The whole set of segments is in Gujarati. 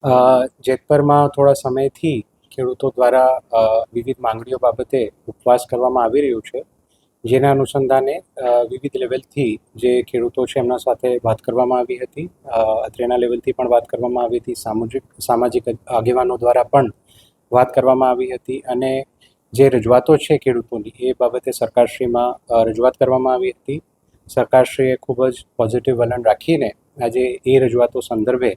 જેતપરમાં થોડા સમયથી ખેડૂતો દ્વારા વિવિધ માંગણીઓ બાબતે ઉપવાસ કરવામાં આવી રહ્યું છે, જેના અનુસંધાને વિવિધ લેવલથી જે ખેડૂતો છે એમના સાથે વાત કરવામાં આવી હતી. અત્રેના લેવલથી પણ વાત કરવામાં આવી હતી, સામાજિક આગેવાનો દ્વારા પણ વાત કરવામાં આવી હતી અને જે રજૂઆતો છે ખેડૂતોની એ બાબતે સરકારશ્રીમાં રજૂઆત કરવામાં આવી હતી. સરકારશ્રીએ ખૂબ જ પોઝિટિવ વલણ રાખીને આજે એ રજૂઆતો સંદર્ભે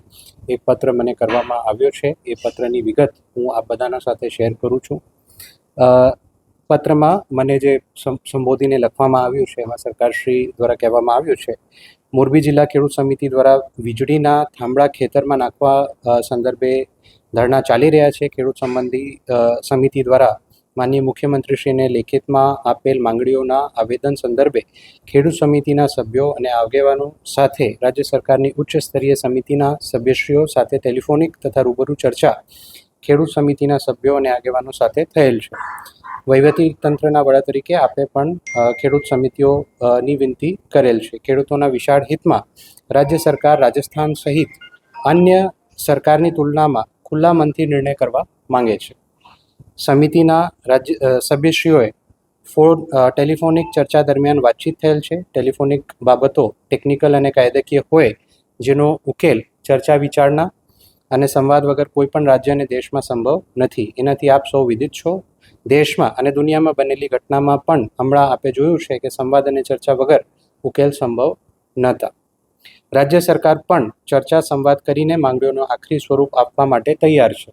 એક પત્ર મને કરવામાં આવ્યો છે. એ પત્રની વિગત હું આપ બધાના સાથે શેર કરું છું. પત્રમાં મને જે સંબોધીને લખવામાં આવ્યું છે એમાં સરકારશ્રી દ્વારા કહેવામાં આવ્યું છે, મોરબી જિલ્લા ખેડૂત સમિતિ દ્વારા વીજળીના થાંભળા ખેતરમાં નાખવા સંદર્ભે ધરણા ચાલી રહ્યા છે. ખેડૂત સંબંધી સમિતિ દ્વારા માનનીય મુખ્યમંત્રીશ્રીને લેખિતમાં આપેલ માંગણીઓના આવેદન સંદર્ભે ખેડૂત સમિતિના સભ્યો અને આગેવાનો સાથે રાજ્ય સરકારની ઉચ્ચ સ્તરીય સમિતિના સભ્યશ્રીઓ સાથે ટેલિફોનિક તથા રૂબરૂ ચર્ચા ખેડૂત સમિતિના સભ્યો અને આગેવાનો સાથે થયેલ છે. વહીવટી તંત્રના વડા તરીકે આપે પણ ખેડૂત સમિતિઓની વિનંતી કરેલ છે. ખેડૂતોના વિશાળ હિતમાં રાજ્ય સરકાર રાજસ્થાન સહિત અન્ય સરકારની તુલનામાં ખુલ્લા મનથી નિર્ણય કરવા માંગે છે. સમિતિના સભ્યશ્રીઓએ ટેલિફોનિક ચર્ચા દરમિયાન વાતચીત થયેલ છે. ટેલિફોનિક બાબતો ટેકનિકલ અને કાયદાકીય હોય જેનો ઉકેલ ચર્ચા વિચારણા અને સંવાદ વગર કોઈપણ રાજ્ય અને દેશમાં સંભવ નથી. એનાથી આપ સૌ વિદિત છો. દેશમાં અને દુનિયામાં બનેલી ઘટનામાં પણ હમણાં આપે જોયું છે કે સંવાદ અને ચર્ચા વગર ઉકેલ સંભવ નહોતા. રાજ્ય સરકાર પણ ચર્ચા સંવાદ કરીને માંગણીઓનું આખરી સ્વરૂપ આપવા માટે તૈયાર છે.